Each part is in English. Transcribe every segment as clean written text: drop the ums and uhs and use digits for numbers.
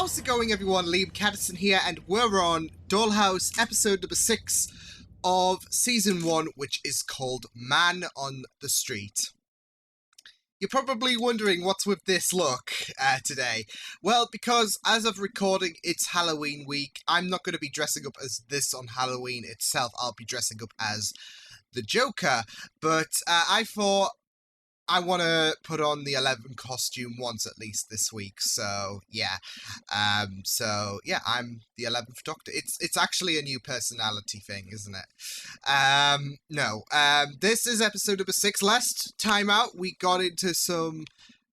How's it going, everyone? Liam Catterson here, and we're on Dollhouse episode number 6 of season 1, which is called Man on the Street. You're probably wondering what's with this look today. Well, because as of recording, it's Halloween week. I'm not going to be dressing up as this on Halloween itself. I'll be dressing up as the Joker. But I thought I want to put on the 11 costume once at least this week. So, yeah. I'm the 11th Doctor. It's actually a new personality thing, isn't it? This is episode number 6. Last time out, we got into some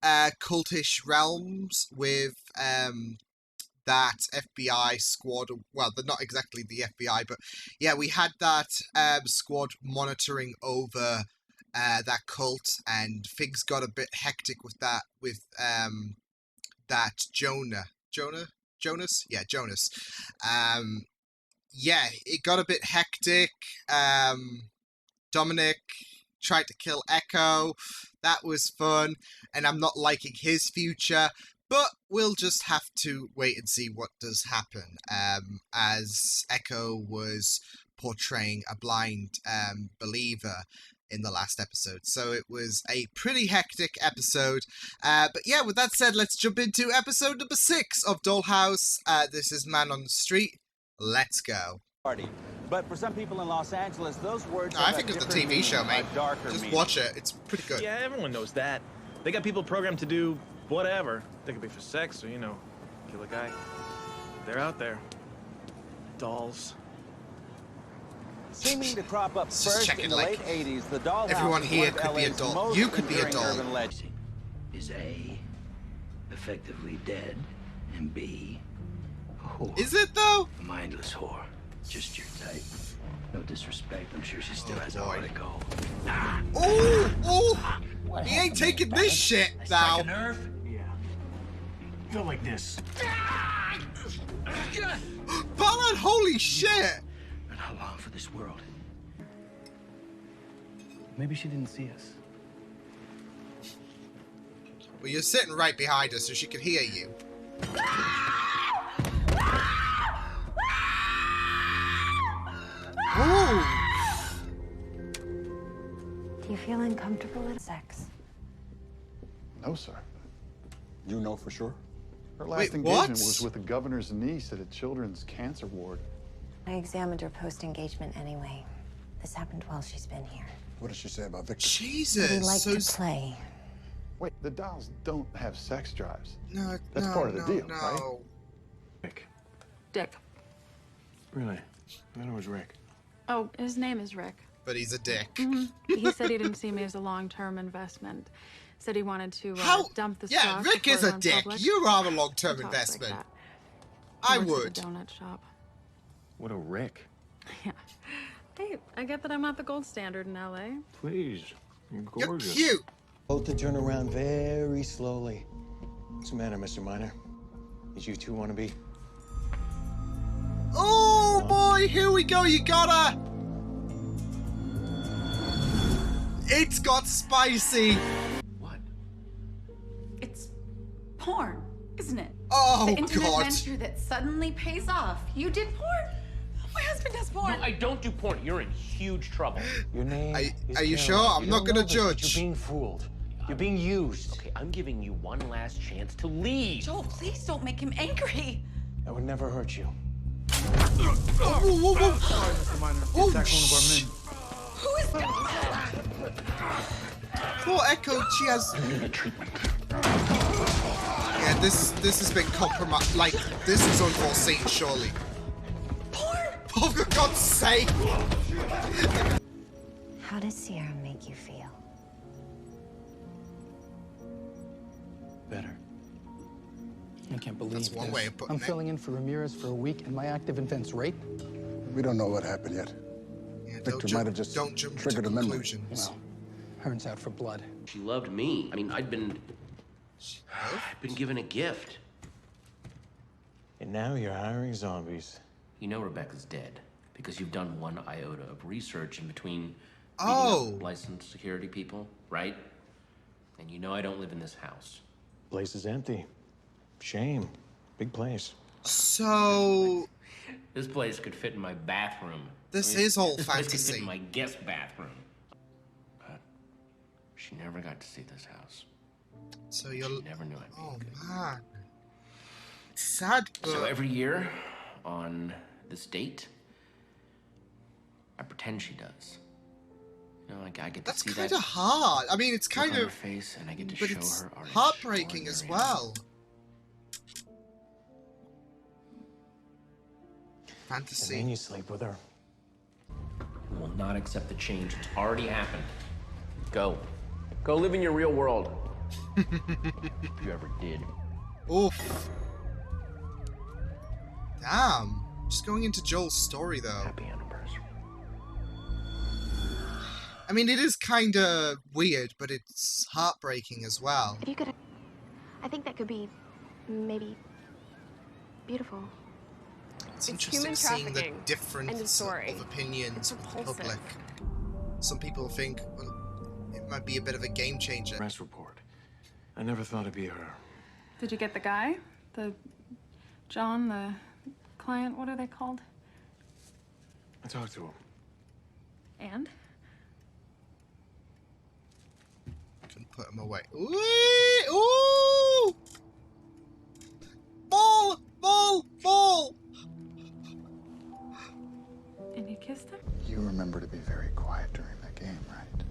cultish realms with that FBI squad. Well, they're not exactly the FBI, but yeah, we had that squad monitoring over that cult, and things got a bit hectic with that, that Jonas. It got a bit hectic. Dominic tried to kill Echo. That was fun, and I'm not liking his future, but we'll just have to wait and see what does happen, as Echo was portraying a blind believer in the last episode. So it was a pretty hectic episode. But yeah, with that said, let's jump into episode number 6 of Dollhouse. This is Man on the Street. Let's go. But for some people in Los Angeles, those words I think it's the TV show, mate. Just watch it. It's pretty good. Yeah, everyone knows that. They got people programmed to do whatever. They could be for sex or, kill a guy. They're out there. Dolls. Seeming to crop up first in the late 80s, the Dollhouse everyone here could be a doll. You could be a doll. Is A, effectively dead, and B, a whore. Is it though? A mindless whore. Just your type. No disrespect, I'm sure she still has a heart to go. Oh! He ain't taking this shit now. Like a nerve? Yeah. Feel like this. Ballad, holy shit! Not how long for this world. Maybe she didn't see us. Well, you're sitting right behind her, so she could hear you. Ooh! Do you feel uncomfortable at sex? No, sir. You know for sure? Her last Wait, engagement what? was with the governor's niece at a children's cancer ward. I examined her post-engagement anyway. This happened while she's been here. What does she say about Victor? Jesus! He liked to play. Wait, the dolls don't have sex drives. No, That's part of the deal, right? Rick. Dick. Really? I know it was Rick. Oh, his name is Rick. But he's a dick. He said he didn't see me as a long-term investment. Said he wanted to dump the Yeah, stock Rick before is it a went dick. public. You are a long-term He talks investment. Like I He works would. at a donut shop. What a Rick. Yeah. Hey, I get that I'm not the gold standard in LA. Please. You're You're gorgeous. cute. Both to turn around very slowly. What's the matter, Mr. Miner? Did you two want to be? Oh boy, here we go. You gotta. It's got spicy. What? It's porn, isn't it? Oh the internet God. venture that suddenly pays off. You did porn? My husband does porn. No, I don't do porn. You're in huge trouble. Your name is Are you sure? Caroline. I'm You not don't gonna know this, but judge. You're being fooled. You're being used. Okay, I'm giving you one last chance to leave. Joel, please don't make him angry. That would never hurt you. Whoa. Sorry, Mr. Miner. Oh, Attack one of our men. Who is that? Poor Echo, she has. Yeah, this has been compromised. Like, this is unforeseen, surely. Porn? Oh, for God's sake! How does Sierra make you feel? Better. I can't believe That's one this. way of putting I'm it. filling in for Ramirez for a week, and my active offense rape? We don't know what happened yet. Yeah, Victor might have just don't jump to triggered a memory. conclusions. Well, Hearn's out for blood. She loved me. I mean, I'd been given a gift. And now you're hiring zombies. You know Rebecca's dead because you've done one iota of research in between beating Oh. up licensed security people, right? And you know I don't live in this house. Place is empty. Shame. Big place. So This place could fit in my bathroom. this is all This place could fit fantasy. in my guest bathroom. But she never got to see this house. So you're. She never knew I'd be good. Man. Sad, but. So every year, on this date, I pretend she does. You know, like I get to That's see kind that of hard. I mean, it's look kind on her of. face, and I get to But show it's her our heartbreaking as extraordinary well. Fantasy. And then you sleep with her. Will not accept the change. It's already happened. Go. Go live in your real world. If you ever did. Oof. Damn. Just going into Joel's story, though. Happy anniversary. I mean, it is kind of weird, but it's heartbreaking as well. If you could, I think that could be, maybe, beautiful. It's interesting seeing the difference of opinions with the public. Some people think, well, it might be a bit of a game changer. Press report. I never thought it'd be her. Did you get the guy? The John, the client, what are they called? I talked to him. And? Couldn't put him away. Ooh! Ooh! Ball! Ball! Ball! And you kissed him? You remember to be very quiet during that game, right?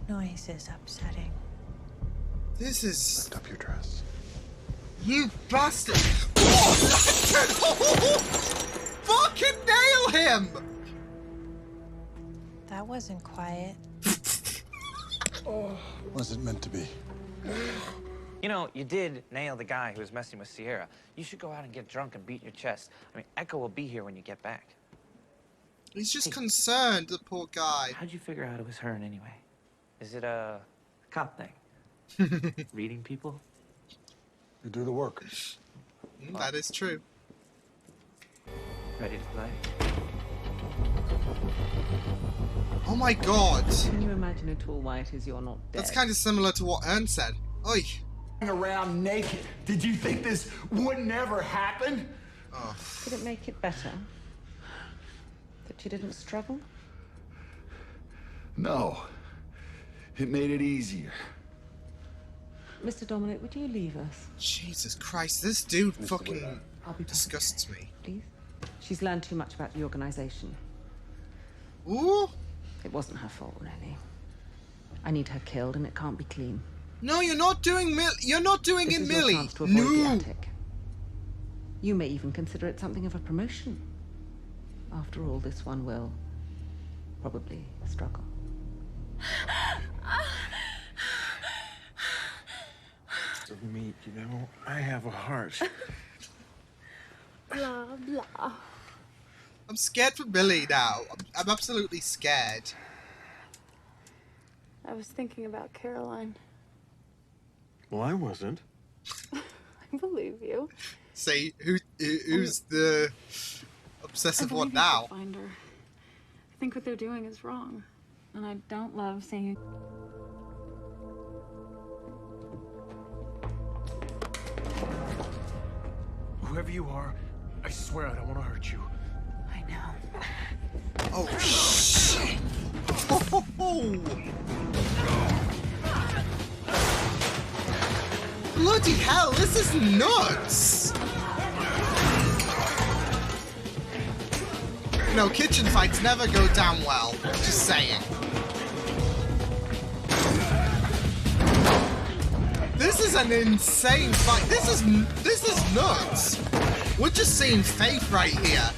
Noise is upsetting. This is... Lift up your dress. You bastard! Oh, fucking nail him! That wasn't quiet. Was it meant to be? You know, you did nail the guy who was messing with Sierra. You should go out and get drunk and beat your chest. I mean, Echo will be here when you get back. He's just concerned, the poor guy. How'd you figure out it was her anyway? Is it a cop thing? Reading people? You do the work. That is true. Ready to play? Oh my god. Can you imagine at all why it is you're not dead? That's kind of similar to what Ern said. Oi. Around naked. Did you think this would never happen? Oh. Did it make it better? That you didn't struggle? No. It made it easier. Mr. Dominic, would you leave us? Jesus Christ, this dude fucking disgusts me. Please? She's learned too much about the organization. Ooh. It wasn't her fault, really. I need her killed, and it can't be clean. No, you're not doing you're not doing This it, is your Millie. chance to avoid the attic. You may even consider it something of a promotion. After all, this one will probably struggle. Of meat, you know, I have a heart. Blah, blah. I'm scared for Millie now. I'm absolutely scared. I was thinking about Caroline. Well, I wasn't. I believe you. Say, who's the obsessive one now? Find her. I think what they're doing is wrong. And I don't love seeing... Whoever you are, I swear I don't want to hurt you. I know. Oh, shit. Oh, bloody hell, this is nuts. No, kitchen fights never go down well. Just saying. This is an insane fight. This is nuts. We're just seeing faith right here.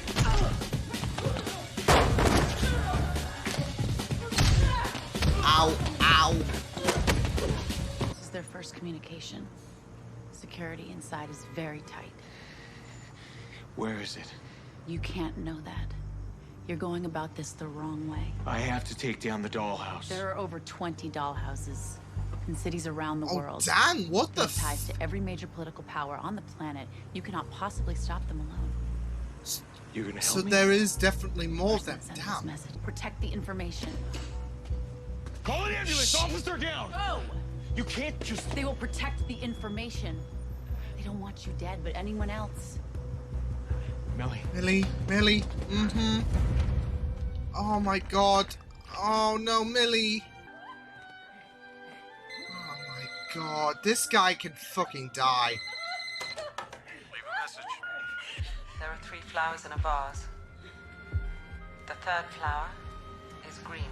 Ow, ow. This is their first communication. Security inside is very tight. Where is it? You can't know that. You're going about this the wrong way. I have to take down the dollhouse. There are over 20 dollhouses in cities around the world. Dang, what the With ties to every major political power on the planet. You cannot possibly stop them alone. You're gonna help So me? there is definitely more of them. Damn. Protect the information. Call an ambulance! Shh. Officer down! Go! You can't just... They will protect the information. They We don't want you dead, but anyone else. Millie. Millie. Mm-hmm. Oh my god. Oh no, Millie. Oh my god. This guy can fucking die. Leave a message. There are 3 flowers in a vase. The 3rd flower is green.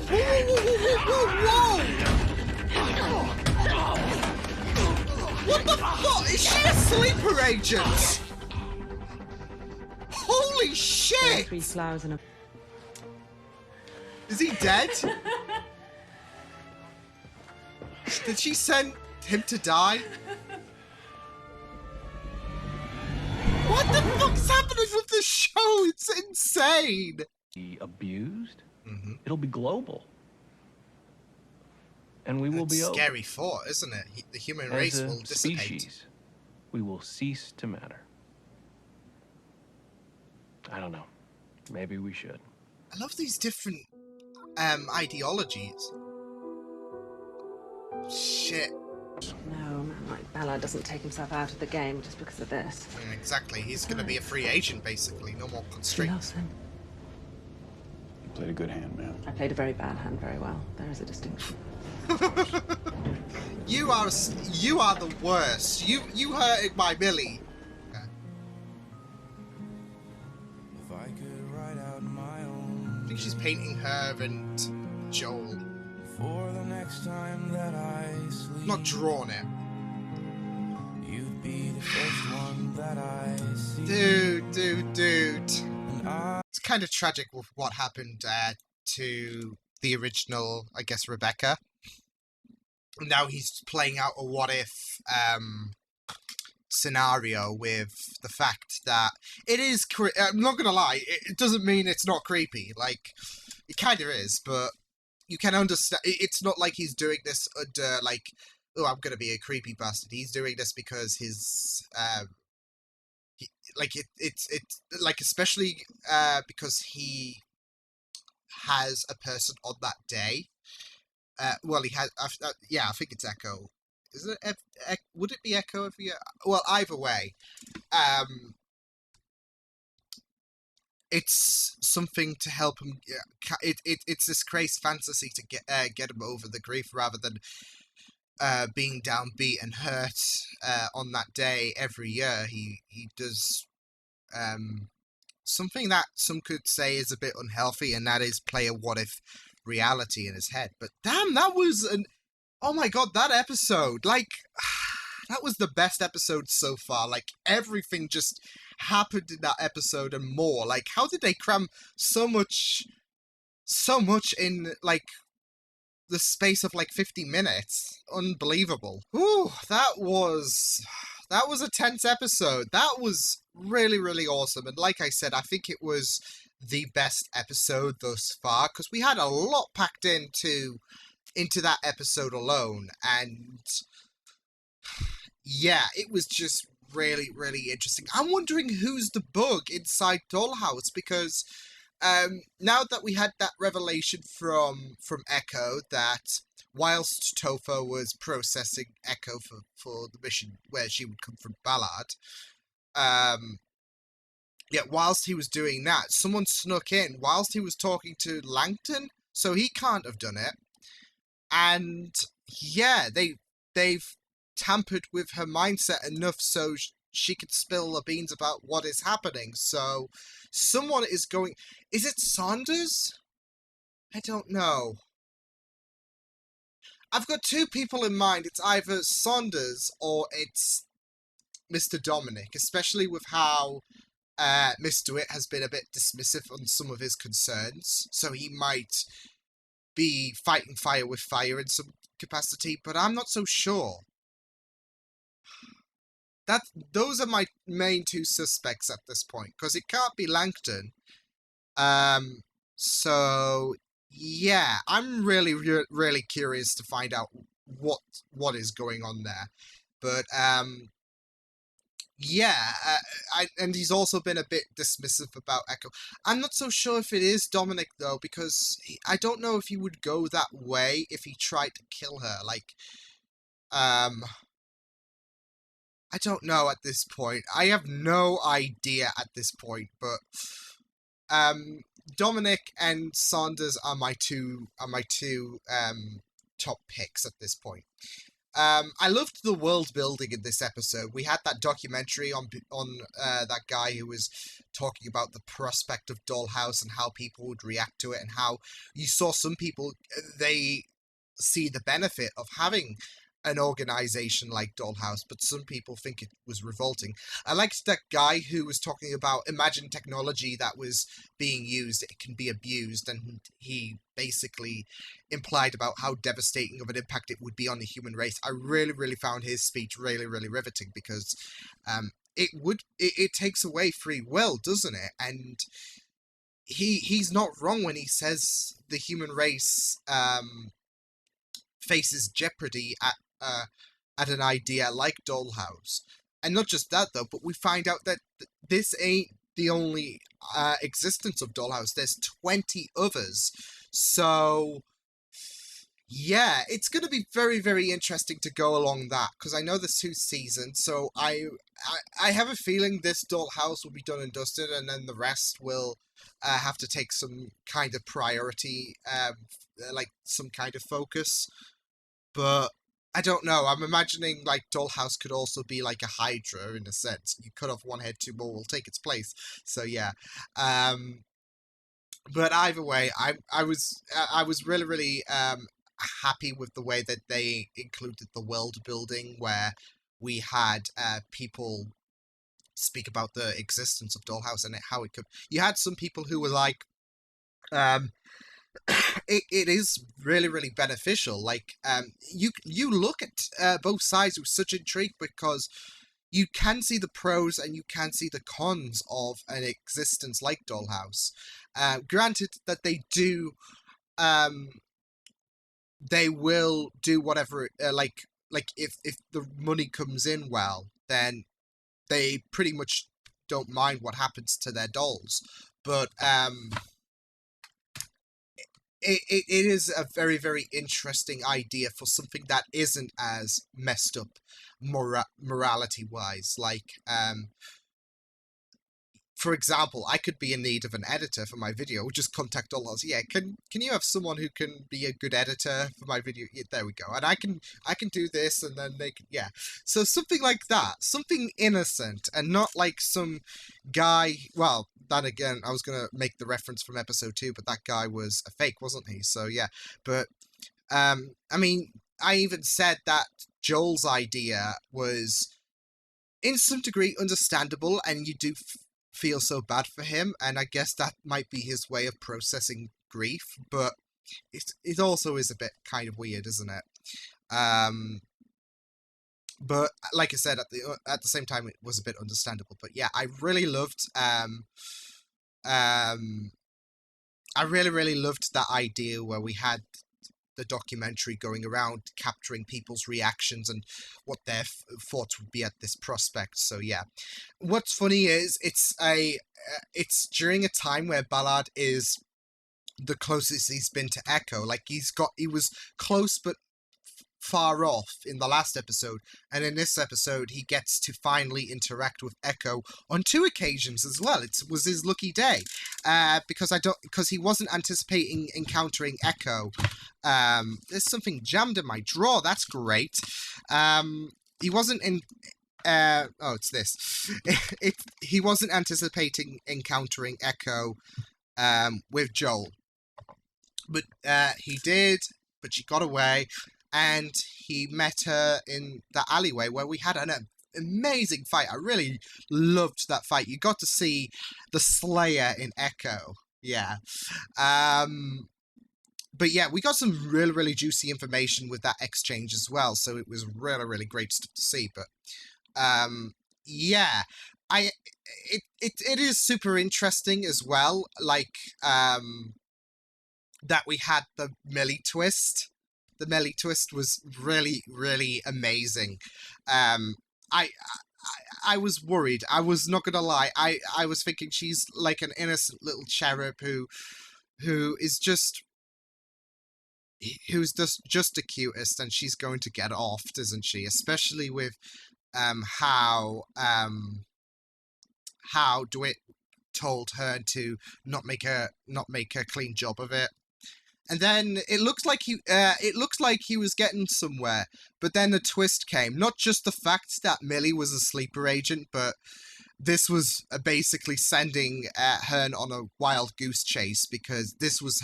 Whoa! What the fuck? Is she a sleeper agent? Holy shit! 3 flowers in a... Is he dead? Did she send him to die? What the fuck's happening with the show? It's insane! Be abused? It'll be global. And we will be over. Scary thought, isn't it? The human race will dissipate. Species, we will cease to matter. I don't know. Maybe we should. I love these different ideologies. Shit. No, a man like Bella doesn't take himself out of the game just because of this. Exactly. He's going to be a free agent, basically. No more constraints. You played a good hand, man. I played a very bad hand very well. There is a distinction. You are the worst. You hurted my Millie. Okay. If I could write out my own, I think she's painting her and Joel. For the next time that I sleep, Not drawn it. You'd be the first one that I see. Dude. It's kind of tragic with what happened to the original, I guess, Rebecca. Now he's playing out a what-if scenario with the fact that it is... I'm not going to lie, it doesn't mean it's not creepy. Like, it kind of is, but you can understand... It's not like he's doing this under, like, oh, I'm going to be a creepy bastard. He's doing this because his... it's especially because he has a person on that day. Well, he has. Yeah, I think it's Echo. Is it? Would it be Echo every year? Well, either way, it's something to help him. It's this crazy fantasy to get him over the grief rather than being downbeat and hurt on that day every year. He does something that some could say is a bit unhealthy, and that is play a what-if reality in his head. But damn, that was an... Oh my god, that episode! Like, that was the best episode so far. Like, everything just happened in that episode and more. Like, how did they cram so much in, like, the space of, like, 50 minutes? Unbelievable. Ooh, that was a tense episode. That was really, really awesome. And like I said, I think it was the best episode thus far, because we had a lot packed into that episode alone. And yeah, it was just really, really interesting. I'm wondering who's the bug inside Dollhouse, because now that we had that revelation from Echo that whilst Topher was processing Echo for the mission where she would confront Ballard, yeah, whilst he was doing that, someone snuck in whilst he was talking to Langton, so he can't have done it. And yeah, they've tampered with her mindset enough so she could spill the beans about what is happening. So someone is going... Is it Saunders? I don't know. I've got two people in mind. It's either Saunders or it's Mr. Dominic, especially with how Mr. Witt has been a bit dismissive on some of his concerns. So he might be fighting fire with fire in some capacity, but I'm not so sure. Those are my main two suspects at this point, because it can't be Langton. So yeah, I'm really, really curious to find out what is going on there. But yeah, and he's also been a bit dismissive about Echo. I'm not so sure if it is Dominic though, because I don't know if he would go that way if he tried to kill her. Like, I don't know at this point. I have no idea at this point, but Dominic and Saunders are my two top picks at this point. I loved the world building in this episode. We had that documentary on that guy who was talking about the prospect of Dollhouse and how people would react to it, and how you saw some people, they see the benefit of having an organization like Dollhouse, but some people think it was revolting. I liked that guy who was talking about, imagine technology that was being used, it can be abused, and he basically implied about how devastating of an impact it would be on the human race. I really, really found his speech really, really riveting, because it takes away free will, doesn't it? And he's not wrong when he says the human race faces jeopardy at an idea like Dollhouse. And not just that, though, but we find out that this ain't the only existence of Dollhouse. There's 20 others. So, yeah, it's going to be very, very interesting to go along that, because I know there's 2 seasons, so I have a feeling this Dollhouse will be done and dusted, and then the rest will have to take some kind of priority, like some kind of focus. But I don't know. I'm imagining like Dollhouse could also be like a Hydra in a sense. You cut off one head, 2 more will take its place. So yeah. But either way, I was really, really happy with the way that they included the world building, where we had people speak about the existence of Dollhouse and how it could. You had some people who were like, it is really, really beneficial. Like, you look at both sides with such intrigue, because you can see the pros and you can see the cons of an existence like Dollhouse. Granted that they do, they will do whatever, like if the money comes in well, then they pretty much don't mind what happens to their dolls. But it is a very, very interesting idea for something that isn't as messed up morality-wise. Like, for example, I could be in need of an editor for my video. Just contact Dollhouse. Yeah, can you have someone who can be a good editor for my video? Yeah, there we go. And I can do this, and then they can, yeah. So something like that, something innocent, and not like some guy. Well, then again, I was gonna make the reference from episode 2, but that guy was a fake, wasn't he? So yeah. But I mean, I even said that Joel's idea was, in some degree, understandable, and you do feel so bad for him, and I guess that might be his way of processing grief, but it also is a bit kind of weird, isn't it? But like I said, at the same time, it was a bit understandable. But yeah, I really loved I really, really loved that idea where we had the documentary going around capturing people's reactions and what their thoughts would be at this prospect. So yeah, what's funny is it's during a time where Ballard is the closest he's been to Echo. Like he was close but far off in the last episode, and in this episode he gets to finally interact with Echo on 2 occasions as well. It was his lucky day, because he wasn't anticipating encountering Echo. There's something jammed in my drawer. That's great. He wasn't in. Oh, it's this. He wasn't anticipating encountering Echo with Joel, but he did. But she got away. And he met her in the alleyway where we had an amazing fight. I really loved that fight. You got to see the Slayer in Echo. Yeah. But yeah, we got some really, really juicy information with that exchange as well. So it was really, really great stuff to see. But yeah, it is super interesting as well. Like that we had the Millie twist. The Millie twist was really, really amazing. I was worried. I was not gonna lie. I was thinking she's like an innocent little cherub who is just who's just the cutest, and she's going to get off, doesn't she? Especially with how DeWitt told her to not make a clean job of it. And then it looks like he was getting somewhere, but then a twist came. Not just the fact that Millie was a sleeper agent, but this was basically sending Hearn on a wild goose chase, because this was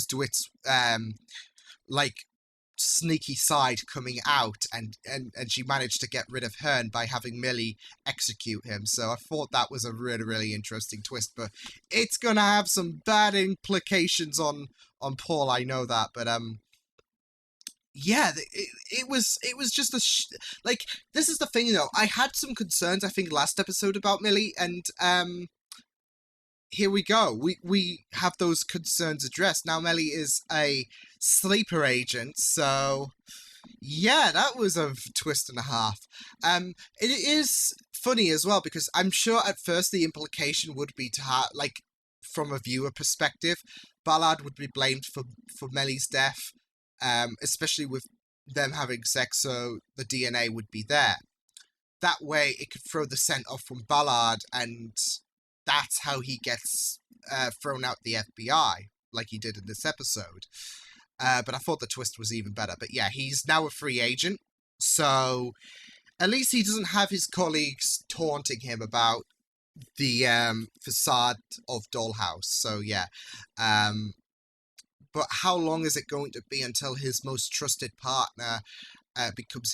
DeWitt's like sneaky side coming out, and she managed to get rid of Hearn by having Millie execute him. So I thought that was a really, really interesting twist, but it's gonna have some bad implications on Paul, I know that, but yeah, it was just like, this is the thing though, I had some concerns I think last episode about Millie, and here we go, we have those concerns addressed. Now Millie is a sleeper agent, so yeah, that was a twist and a half. It is funny as well, because I'm sure at first the implication would be to have, like, from a viewer perspective, Ballard would be blamed for Millie's death, especially with them having sex, so the DNA would be there. That way it could throw the scent off from Ballard, and that's how he gets thrown out the FBI, like he did in this episode. But I thought the twist was even better. But yeah, he's now a free agent, so at least he doesn't have his colleagues taunting him about the facade of Dollhouse. So yeah, but how long is it going to be until his most trusted partner becomes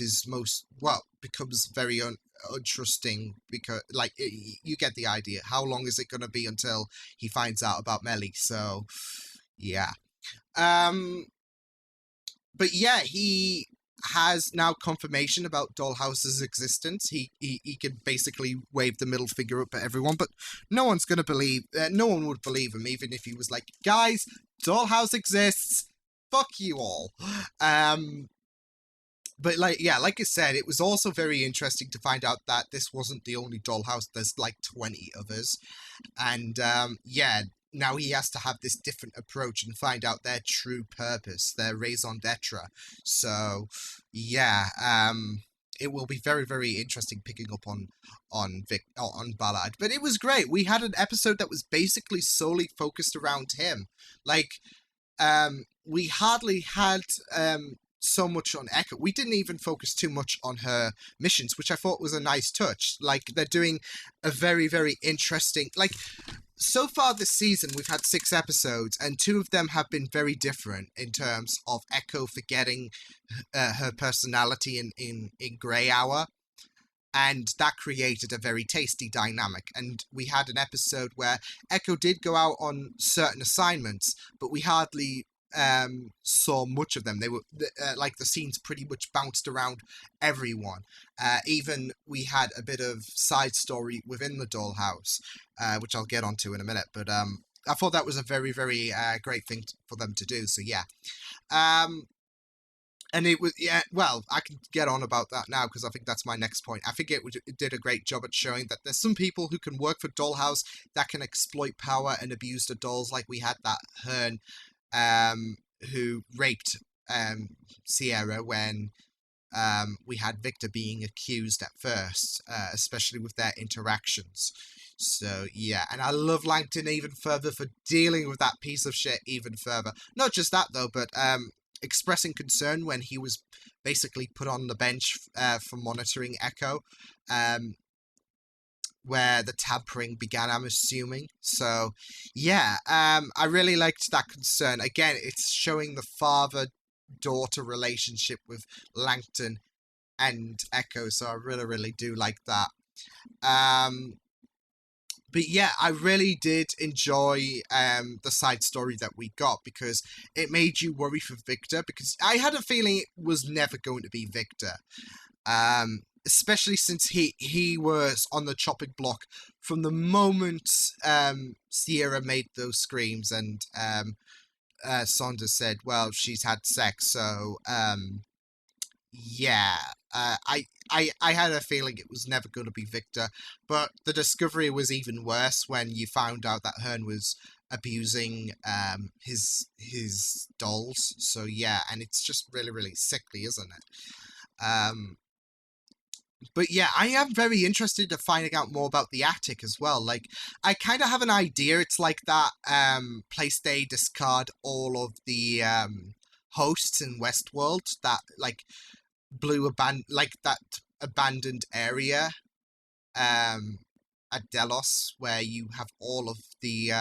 very untrusting? Because, like, you get the idea. How long is it going to be until he finds out about Millie? So yeah, but yeah, he has now confirmation about Dollhouse's existence. He can basically wave the middle finger up at everyone, but no one's gonna believe. No one would believe him, even if he was like, "Guys, Dollhouse exists. Fuck you all." But like I said, it was also very interesting to find out that this wasn't the only Dollhouse. There's like 20 others, and yeah. Now he has to have this different approach and find out their true purpose, their raison d'etre. So, yeah, it will be very, very interesting picking up on Ballard. But it was great. We had an episode that was basically solely focused around him. Like, we hardly had so much on Echo. We didn't even focus too much on her missions, which I thought was a nice touch. Like, they're doing a very, very interesting... Like, so far this season, we've had 6 episodes, and 2 of them have been very different in terms of Echo forgetting her personality in Grey Hour, and that created a very tasty dynamic. And we had an episode where Echo did go out on certain assignments, but we hardly saw much of them. They were like, the scenes pretty much bounced around everyone. Even we had a bit of side story within the Dollhouse, which I'll get onto in a minute, but I thought that was a very, very great thing for them to do. So yeah, and it was, yeah, well, I can get on about that now, because I think that's my next point. I think it did a great job at showing that there's some people who can work for Dollhouse that can exploit power and abuse the dolls, like we had that Hearn who raped Sierra when we had Victor being accused at first, especially with their interactions. So yeah, and I love Langton even further for dealing with that piece of shit even further. Not just that though, but expressing concern when he was basically put on the bench for monitoring Echo, where the tampering began, I'm assuming. So yeah, I really liked that concern. Again, it's showing the father-daughter relationship with Langton and Echo, so I really, really do like that. But yeah, I really did enjoy the side story that we got, because it made you worry for Victor, because I had a feeling it was never going to be Victor. Especially since he was on the chopping block from the moment Sierra made those screams, and Saunders said, well, she's had sex, so yeah, I had a feeling it was never going to be Victor, but the discovery was even worse when you found out that Hearn was abusing his dolls. So yeah, and it's just really, really sickly, isn't it? But yeah, I am very interested in finding out more about the attic as well. Like, I kind of have an idea. It's like that place they discard all of the hosts in Westworld, that like that abandoned area at Delos, where you have all of the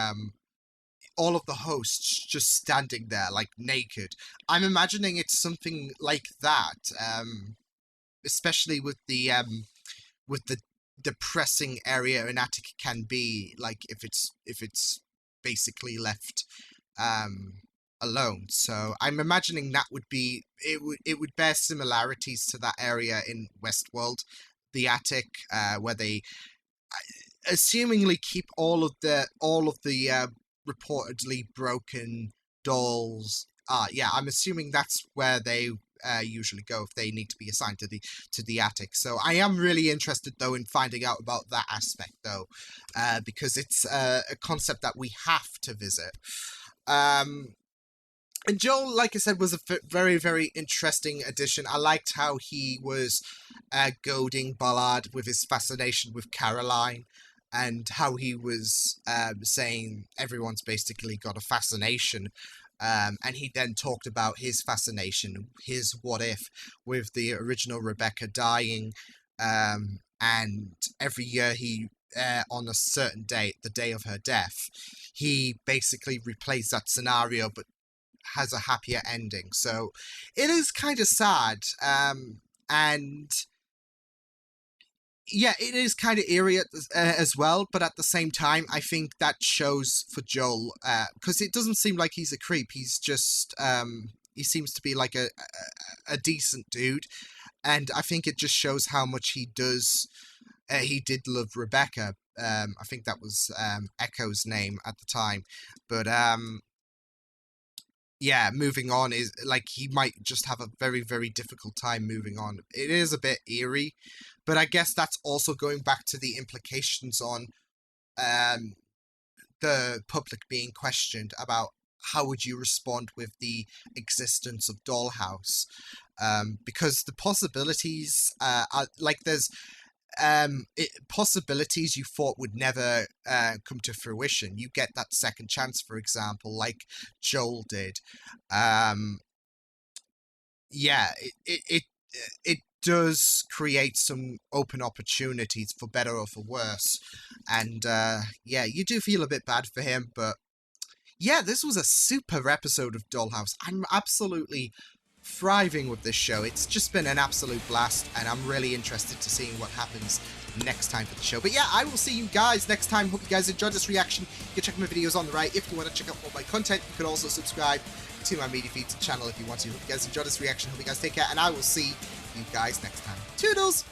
hosts just standing there like naked. I'm imagining it's something like that. Especially with the depressing area an attic can be, like if it's basically left alone. So I'm imagining that would be it would bear similarities to that area in Westworld, the attic, where they assumingly keep all of the reportedly broken dolls. Yeah, I'm assuming that's where they usually go if they need to be assigned to the attic. So I am really interested though in finding out about that aspect though, because it's a concept that we have to visit. And Joel, like I said, was a very, very interesting addition. I liked how he was goading Ballard with his fascination with Caroline, and how he was saying everyone's basically got a fascination. And he then talked about his fascination, his what if, with the original Rebecca dying. And every year he, on a certain date, the day of her death, he basically replays that scenario, but has a happier ending. So it is kind of sad. And yeah, it is kind of eerie as well, but at the same time, I think that shows for Joel, because it doesn't seem like he's a creep. He's just, he seems to be like a decent dude, and I think it just shows how much he did love Rebecca. I think that was Echo's name at the time, but yeah, moving on is like he might just have a very, very difficult time moving on. It is a bit eerie, but I guess that's also going back to the implications on the public being questioned about how would you respond with the existence of Dollhouse, because the possibilities are like there's possibilities you thought would never come to fruition. You get that second chance, for example, like Joel did. Yeah, it does create some open opportunities for better or for worse, and yeah, you do feel a bit bad for him, but yeah, this was a super episode of Dollhouse. I'm absolutely thriving with this show. It's just been an absolute blast, and I'm really interested to seeing what happens next time for the show. But yeah, I will see you guys next time. Hope you guys enjoyed this reaction. You can check my videos on the right if you want to check out more of my content. You can also subscribe to my media feeds and channel if you want to. Hope you guys enjoyed this reaction. Hope you guys take care, and I will see you guys next time. Toodles!